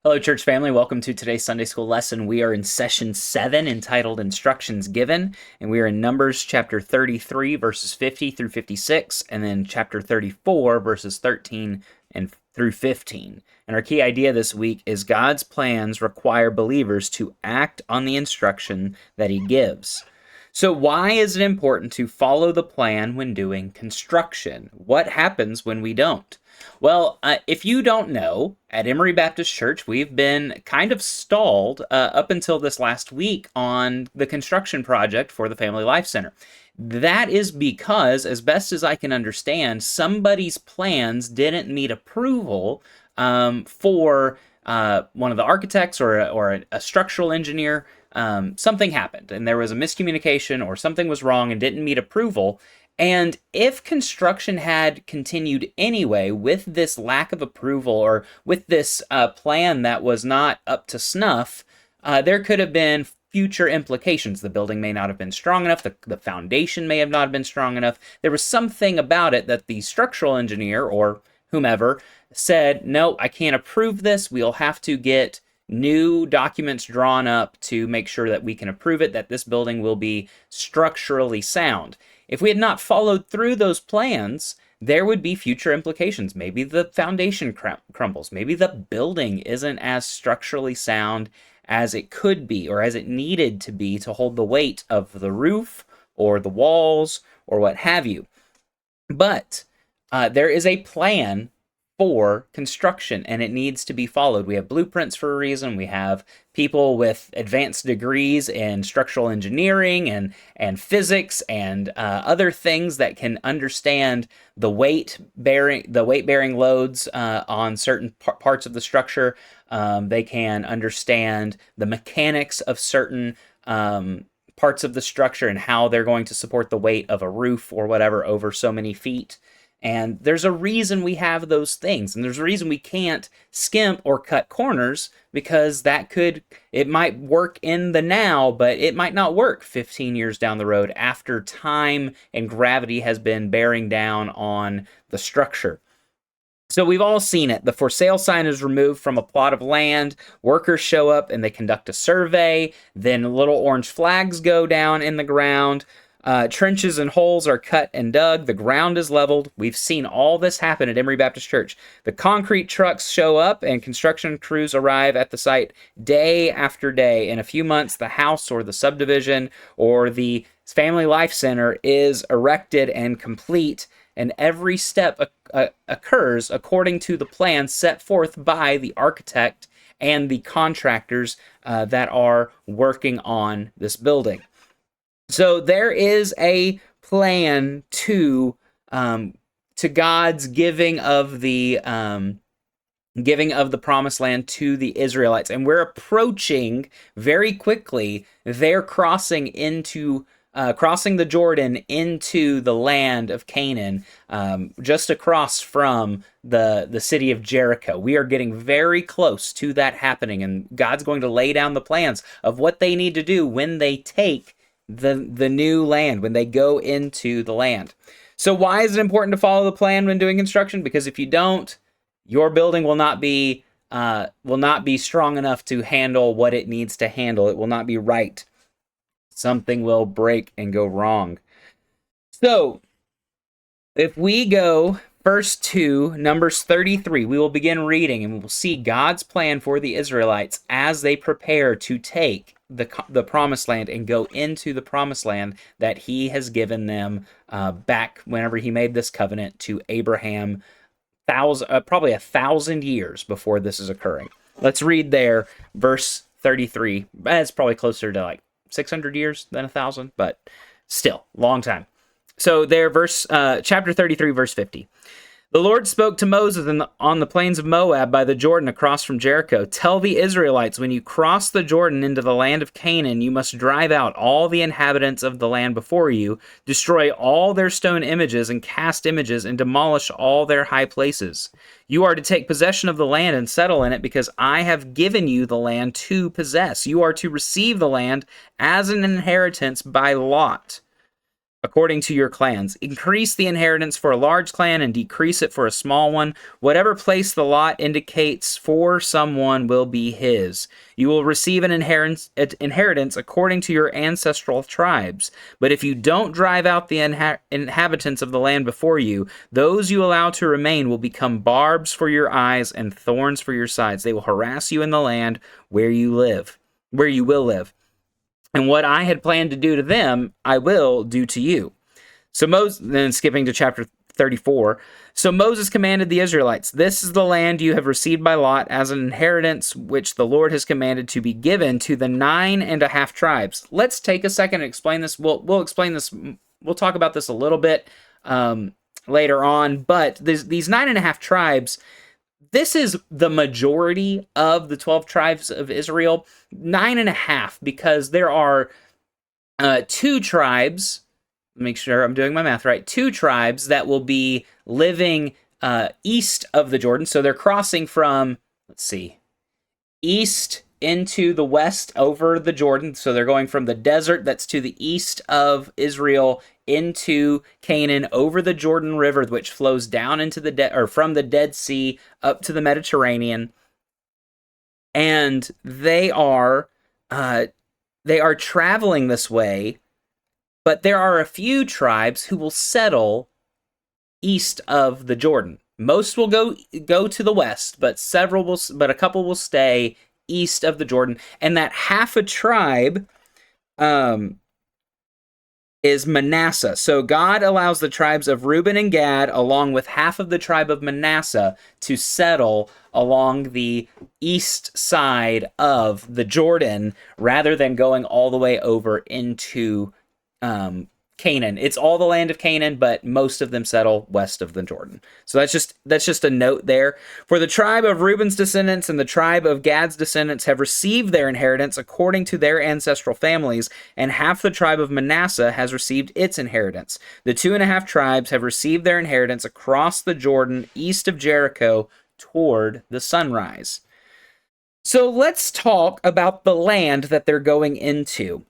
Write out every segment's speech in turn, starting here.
Hello, church family. Welcome to today's Sunday school lesson. We are in session 7 entitled Instructions Given, and we are in Numbers chapter 33, verses 50 through 56, and then chapter 34, verses 13 and through 15. And our key idea this week is God's plans require believers to act on the instruction that He gives. So, why is it important to follow the plan when doing construction? What happens when we don't? Well, if you don't know, at Emory Baptist Church, we've been kind of stalled up until this last week on the construction project for the Family Life Center. That is because, as best as I can understand, somebody's plans didn't meet approval for one of the architects or a structural engineer. Something happened, and there was a miscommunication or something was wrong and didn't meet approval. And if construction had continued anyway with this lack of approval or with this plan that was not up to snuff, there could have been future implications. The building may not have been strong enough. The foundation may have not been strong enough. There was something about it that the structural engineer or whomever said, no, I can't approve this. We'll have to get new documents drawn up to make sure that we can approve it, that this building will be structurally sound. If we had not followed through those plans, there would be future implications. Maybe the foundation crumbles. Maybe the building isn't as structurally sound as it could be or as it needed to be to hold the weight of the roof or the walls or what have you. But there is a plan for construction, and it needs to be followed. We have blueprints for a reason. We have people with advanced degrees in structural engineering and physics and other things that can understand the weight bearing loads on certain parts of the structure. They can understand the mechanics of certain parts of the structure and how they're going to support the weight of a roof or whatever over so many feet. And there's a reason we have those things. And there's a reason we can't skimp or cut corners, because it might work in the now, but it might not work 15 years down the road after time and gravity has been bearing down on the structure. So we've all seen it. The for sale sign is removed from a plot of land. Workers show up and they conduct a survey. Then little orange flags go down in the ground. Trenches and holes are cut and dug. The ground is leveled. We've seen all this happen at Emory Baptist Church. The concrete trucks show up and construction crews arrive at the site day after day. In a few months, the house or the subdivision or the Family Life Center is erected and complete, and every step occurs according to the plan set forth by the architect and the contractors that are working on this building. So there is a plan to God's giving of the promised land to the Israelites, and we're approaching very quickly their crossing the Jordan into the land of Canaan, just across from the city of Jericho. We are getting very close to that happening, and God's going to lay down the plans of what they need to do when they take the new land, when they go into the land. So why is it important to follow the plan when doing construction? Because if you don't, your building will not be strong enough to handle what it needs to handle. It will not be right. Something will break and go wrong. So if we go first to Numbers 33, we will begin reading and we will see God's plan for the Israelites as they prepare to take the promised land and go into the promised land that he has given them back whenever he made this covenant to Abraham, probably 1,000 years before this is occurring. Let's read there, verse 33. It's probably closer to like 600 years than 1,000, but still, long time. So there, chapter 33, verse 50. The Lord spoke to Moses on the plains of Moab by the Jordan across from Jericho. Tell the Israelites, when you cross the Jordan into the land of Canaan, you must drive out all the inhabitants of the land before you, destroy all their stone images and cast images, and demolish all their high places. You are to take possession of the land and settle in it, because I have given you the land to possess. You are to receive the land as an inheritance by lot. according to your clans. Increase the inheritance for a large clan and decrease it for a small one. Whatever place the lot indicates for someone will be his. You will receive an inheritance according to your ancestral tribes. But if you don't drive out the inhabitants of the land before you, those you allow to remain will become barbs for your eyes and thorns for your sides. They will harass you in the land where you will live. And what I had planned to do to them, I will do to you. So Moses, then skipping to chapter 34. So Moses commanded the Israelites, this is the land you have received by lot as an inheritance, which the Lord has commanded to be given to the 9.5 tribes. Let's take a second and explain this. We'll explain this. We'll talk about this a little bit later on. But these 9.5 tribes, this is the majority of the 12 tribes of Israel. 9.5, because there are 2 tribes, make sure I'm doing my math right, 2 tribes that will be living east of the Jordan. So they're crossing from, east into the west over the Jordan. So they're going from the desert that's to the east of Israel into Canaan over the Jordan River, which flows down into the from the Dead Sea up to the Mediterranean. And they are traveling this way, but there are a few tribes who will settle east of the Jordan. Most will go to the west, but a couple will stay east of the Jordan. And that half a tribe is Manasseh. So God allows the tribes of Reuben and Gad, along with half of the tribe of Manasseh, to settle along the east side of the Jordan, rather than going all the way over into Canaan. It's all the land of Canaan, but most of them settle west of the Jordan. So that's just a note there. For the tribe of Reuben's descendants and the tribe of Gad's descendants have received their inheritance according to their ancestral families, and half the tribe of Manasseh has received its inheritance. The 2.5 tribes have received their inheritance across the Jordan east of Jericho toward the sunrise. So let's talk about the land that they're going into.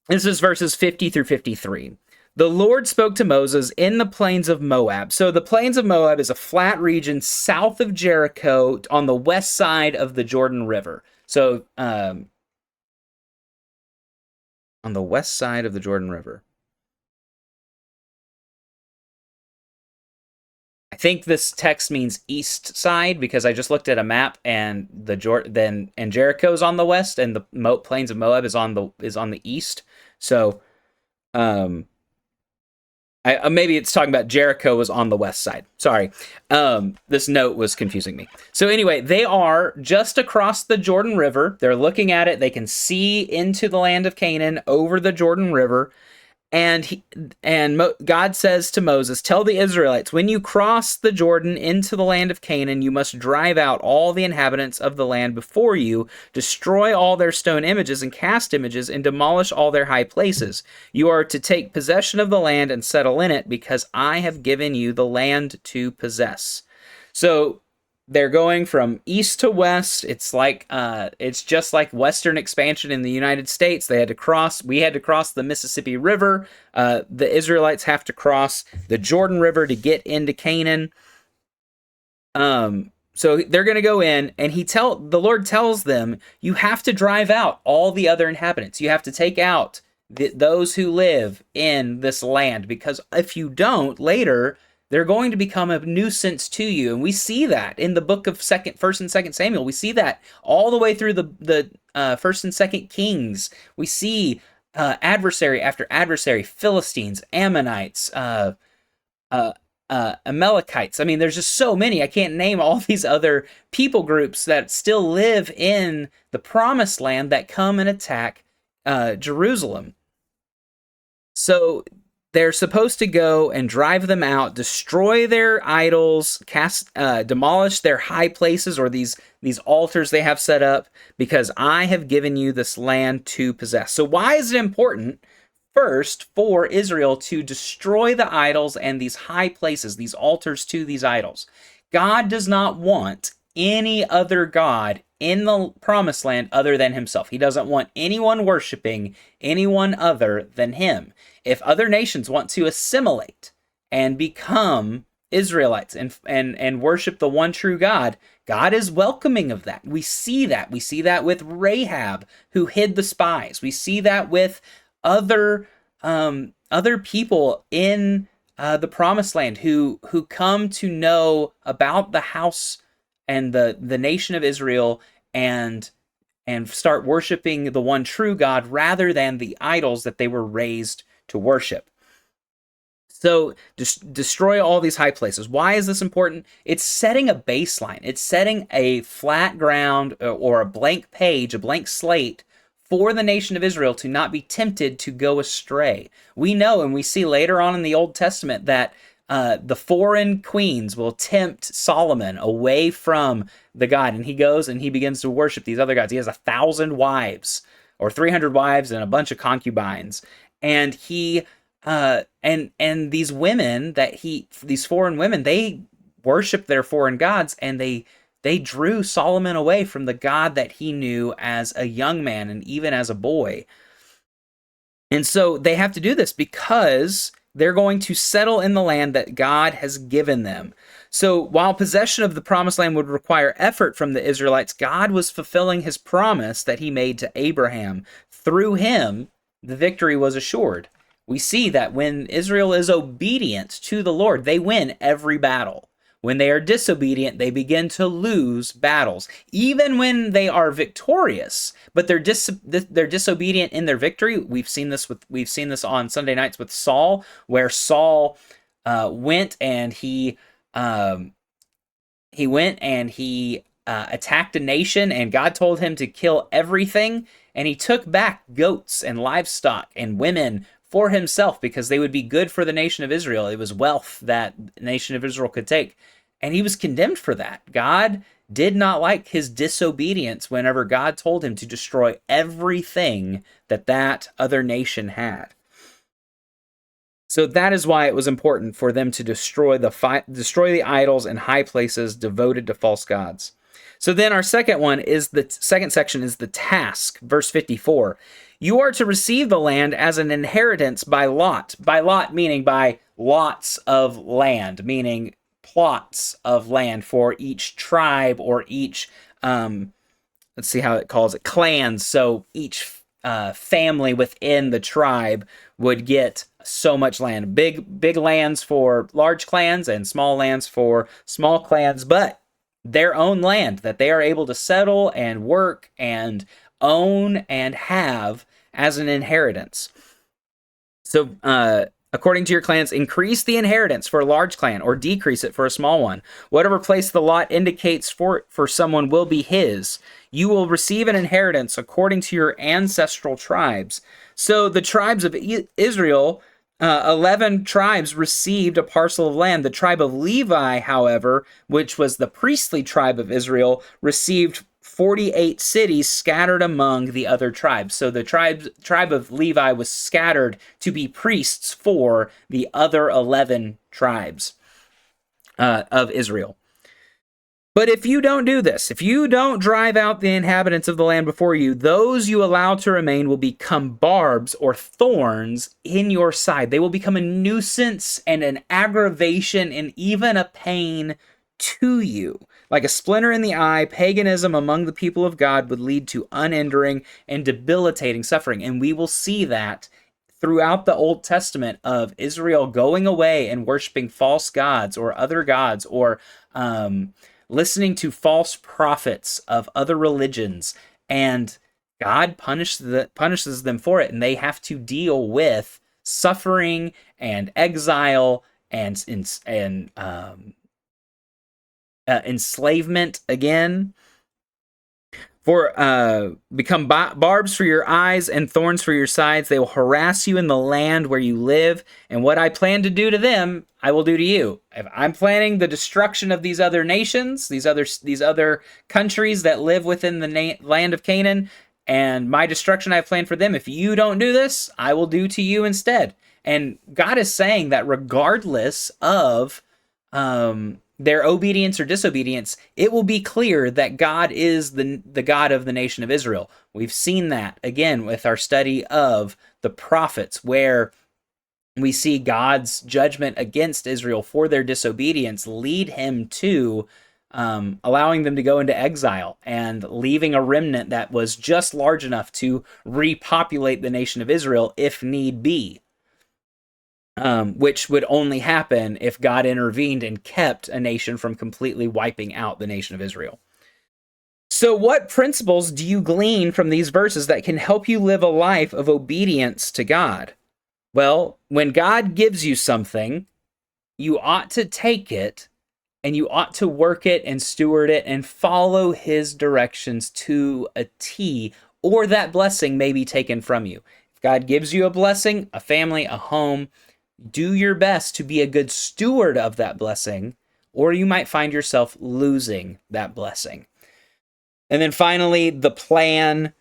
This is verses 50 through 53. The Lord spoke to Moses in the plains of Moab. So the plains of Moab is a flat region south of Jericho on the west side of the Jordan River. So on the west side of the Jordan River. I think this text means east side, because I just looked at a map and Jericho's on the west and the plains of Moab is on the east. So maybe it's talking about Jericho was on the west side. Sorry. This note was confusing me. So anyway, they are just across the Jordan River. They're looking at it. They can see into the land of Canaan over the Jordan River. And God says to Moses, tell the Israelites, when you cross the Jordan into the land of Canaan, you must drive out all the inhabitants of the land before you, destroy all their stone images and cast images, and demolish all their high places. You are to take possession of the land and settle in it, because I have given you the land to possess. So they're going from east to west. It's just like Western expansion in the United States. We had to cross the Mississippi River. The Israelites have to cross the Jordan River to get into Canaan. So they're going to go in, and the Lord tells them, you have to drive out all the other inhabitants. You have to take out those who live in this land, because if you don't, later they're going to become a nuisance to you. And we see that in the book of 1st and 2nd Samuel. We see that all the way through the 1st and 2nd Kings. We see adversary after adversary, Philistines, Ammonites, Amalekites. I mean, there's just so many. I can't name all these other people groups that still live in the promised land that come and attack Jerusalem. So they're supposed to go and drive them out, destroy their idols, demolish their high places, or these altars they have set up, because I have given you this land to possess. So why is it important, first, for Israel to destroy the idols and these high places, these altars to these idols? God does not want any other god in the promised land other than himself. He doesn't want anyone worshiping anyone other than him. If other nations want to assimilate and become Israelites and worship the one true God, God is welcoming of that. We see that. We see that with Rahab, who hid the spies. We see that with other people in the promised land who come to know about the house and the nation of Israel and start worshiping the one true God rather than the idols that they were raised to worship. So destroy all these high places. Why is this important? It's setting a baseline. It's setting a flat ground or a blank page, a blank slate for the nation of Israel to not be tempted to go astray. We know and we see later on in the Old Testament that the foreign queens will tempt Solomon away from the God, and he goes and he begins to worship these other gods. He has 1,000 wives or 300 wives and a bunch of concubines, and he and these women these foreign women, they worship their foreign gods, and they drew Solomon away from the God that he knew as a young man and even as a boy. And so they have to do this because they're going to settle in the land that God has given them. So while possession of the promised land would require effort from the Israelites, God was fulfilling his promise that he made to Abraham. Through him, the victory was assured. We see that when Israel is obedient to the Lord, they win every battle. When they are disobedient, they begin to lose battles. Even when they are victorious, but they're disobedient in their victory. We've seen this on Sunday nights with Saul, where Saul went and he attacked a nation, and God told him to kill everything, and he took back goats and livestock and women for himself because they would be good for the nation of Israel. It was wealth that the nation of Israel could take. And he was condemned for that. God did not like his disobedience whenever God told him to destroy everything that other nation had. So that is why it was important for them to destroy the idols and high places devoted to false gods. So then our second section is the task, verse 54. You are to receive the land as an inheritance by lot. By lot meaning by lots of land, meaning plots of land for each tribe or each, let's see how it calls it, clans. So each family within the tribe would get so much land. Big lands for large clans and small lands for small clans, but their own land that they are able to settle and work and own and have as an inheritance. So, according to your clans, increase the inheritance for a large clan or decrease it for a small one. Whatever place the lot indicates for someone will be his. You will receive an inheritance according to your ancestral tribes. So the tribes of Israel, 11 tribes received a parcel of land. The tribe of Levi, however, which was the priestly tribe of Israel, received 48 cities scattered among the other tribes. So the tribe of Levi was scattered to be priests for the other 11 tribes of Israel. But if you don't do this, if you don't drive out the inhabitants of the land before you, those you allow to remain will become barbs or thorns in your side. They will become a nuisance and an aggravation and even a pain to you. Like a splinter in the eye, paganism among the people of God would lead to unending and debilitating suffering. And we will see that throughout the Old Testament of Israel going away and worshiping false gods or other gods, or listening to false prophets of other religions, and God punishes them for it, and they have to deal with suffering and exile and enslavement again. For become barbs for your eyes and thorns for your sides. They will harass you in the land where you live, and what I plan to do to them, I will do to you. If I'm planning the destruction of these other nations, these other countries that live within the land of Canaan, and my destruction I have planned for them, if you don't do this, I will do to you instead. And God is saying that regardless of their obedience or disobedience, it will be clear that God is the God of the nation of Israel. We've seen that again with our study of the prophets, where we see God's judgment against Israel for their disobedience lead him to allowing them to go into exile and leaving a remnant that was just large enough to repopulate the nation of Israel if need be. Which would only happen if God intervened and kept a nation from completely wiping out the nation of Israel. So what principles do you glean from these verses that can help you live a life of obedience to God? Well, when God gives you something, you ought to take it, and you ought to work it and steward it and follow his directions to a T, or that blessing may be taken from you. If God gives you a blessing, a family, a home, do your best to be a good steward of that blessing, or you might find yourself losing that blessing. And then finally, the plan,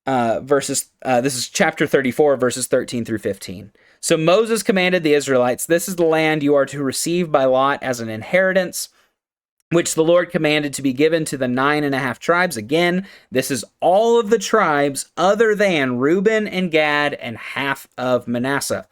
this is chapter 34, verses 13 through 15. So Moses commanded the Israelites, "This is the land you are to receive by lot as an inheritance, which the Lord commanded to be given to the 9.5 tribes. Again, this is all of the tribes other than Reuben and Gad and half of Manasseh.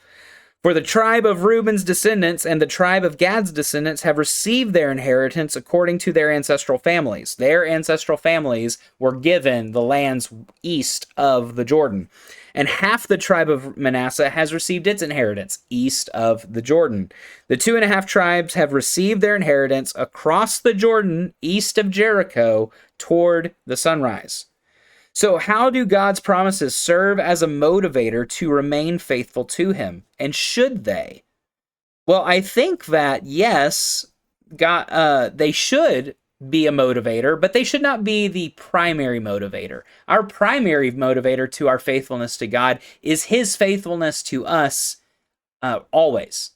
For the tribe of Reuben's descendants and the tribe of Gad's descendants have received their inheritance according to their ancestral families." Their ancestral families were given the lands east of the Jordan. "And half the tribe of Manasseh has received its inheritance east of the Jordan. The 2.5 tribes have received their inheritance across the Jordan east of Jericho toward the sunrise." So how do God's promises serve as a motivator to remain faithful to him? And should they? Well, I think that yes, they should be a motivator, but they should not be the primary motivator. Our primary motivator to our faithfulness to God is his faithfulness to us always.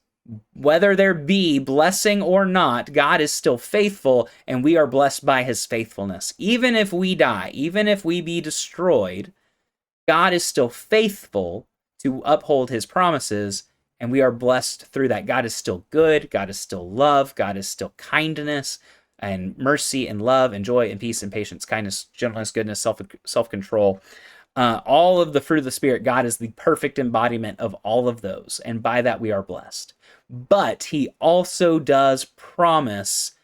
Whether there be blessing or not, God is still faithful, and we are blessed by his faithfulness. Even if we die, even if we be destroyed, God is still faithful to uphold his promises, and we are blessed through that. God is still good. God is still love. God is still kindness and mercy and love and joy and peace and patience, kindness, gentleness, goodness, self-control. All of the fruit of the Spirit, God is the perfect embodiment of all of those, and by that we are blessed. But he also does promise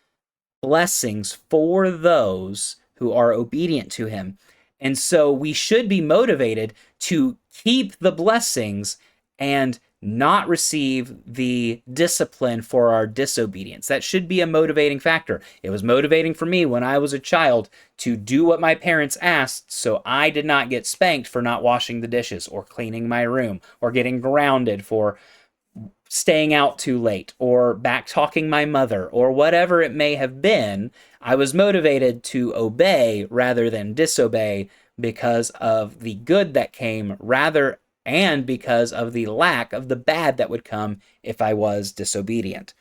blessings for those who are obedient to him. And so we should be motivated to keep the blessings and not receive the discipline for our disobedience. That should be a motivating factor. It was motivating for me when I was a child to do what my parents asked, so I did not get spanked for not washing the dishes or cleaning my room or getting grounded for staying out too late or back-talking my mother or whatever it may have been. I was motivated to obey rather than disobey because of the good that came and because of the lack of the bad that would come if I was disobedient.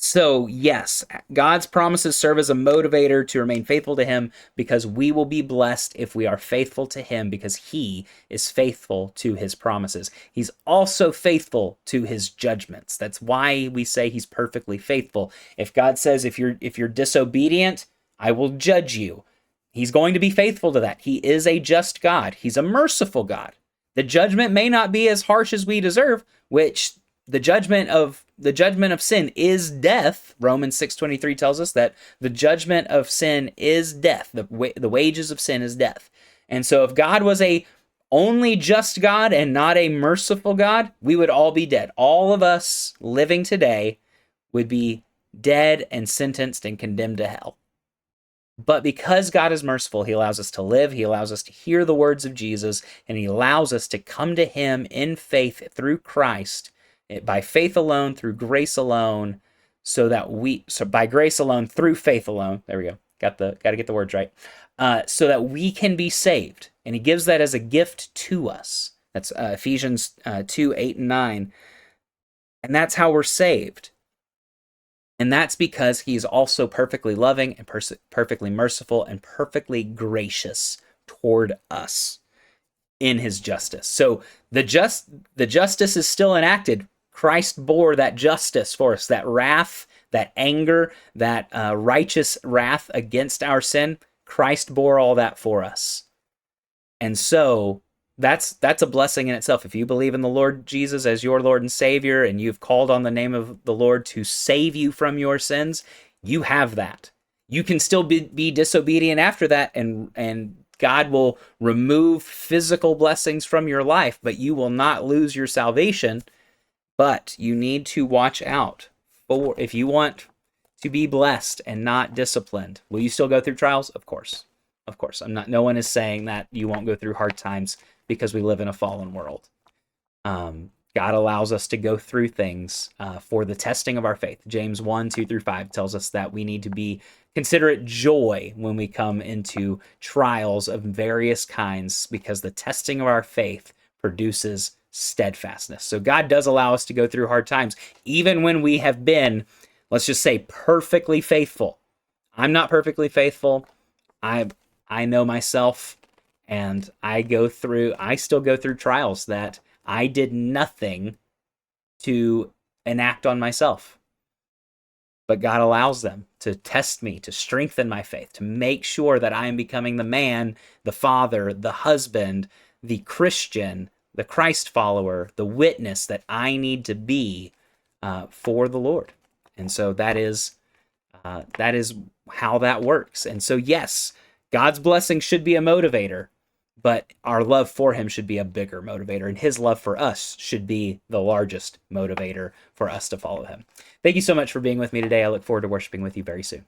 So yes, God's promises serve as a motivator to remain faithful to him, because we will be blessed if we are faithful to him, because he is faithful to his promises. He's also faithful to his judgments. That's why we say he's perfectly faithful. If God says, if you're disobedient, I will judge you, he's going to be faithful to that. He is a just God. He's a merciful God. The judgment may not be as harsh as we deserve, which the judgment of sin is death. Romans 6:23 tells us that the judgment of sin is death. The wages of sin is death. And so if God was a only just God and not a merciful God, we would all be dead. All of us living today would be dead and sentenced and condemned to hell. But because God is merciful, he allows us to live, he allows us to hear the words of Jesus, and he allows us to come to him in faith through Christ, by faith alone, through grace alone, so by grace alone, through faith alone, there we go, got to get the words right, so that we can be saved. And he gives that as a gift to us. That's Ephesians 2:8-9. And that's how we're saved. And that's because he's also perfectly loving and perfectly merciful and perfectly gracious toward us in his justice. So the justice is still enacted. Christ bore that justice for us, that wrath that anger, that righteous wrath against our sin, Christ bore all that for us. And so that's a blessing in itself. If you believe in the Lord Jesus as your Lord and Savior, and you've called on the name of the Lord to save you from your sins, you have that. You can still be disobedient after that, and God will remove physical blessings from your life, but you will not lose your salvation. But you need to watch out for, if you want to be blessed and not disciplined. Will you still go through trials? Of course. Of course. No one is saying that you won't go through hard times because we live in a fallen world. God allows us to go through things for the testing of our faith. James 1:2-5 tells us that we need to consider it joy when we come into trials of various kinds, because the testing of our faith produces steadfastness. So God does allow us to go through hard times, even when we have been, let's just say, perfectly faithful. I'm not perfectly faithful. I know myself, and I still go through trials that I did nothing to enact on myself. But God allows them to test me, to strengthen my faith, to make sure that I am becoming the man, the father, the husband, the Christian, the Christ follower, the witness that I need to be for the Lord. And so that is how that works. And so, yes, God's blessing should be a motivator, but our love for him should be a bigger motivator, and his love for us should be the largest motivator for us to follow him. Thank you so much for being with me today. I look forward to worshiping with you very soon.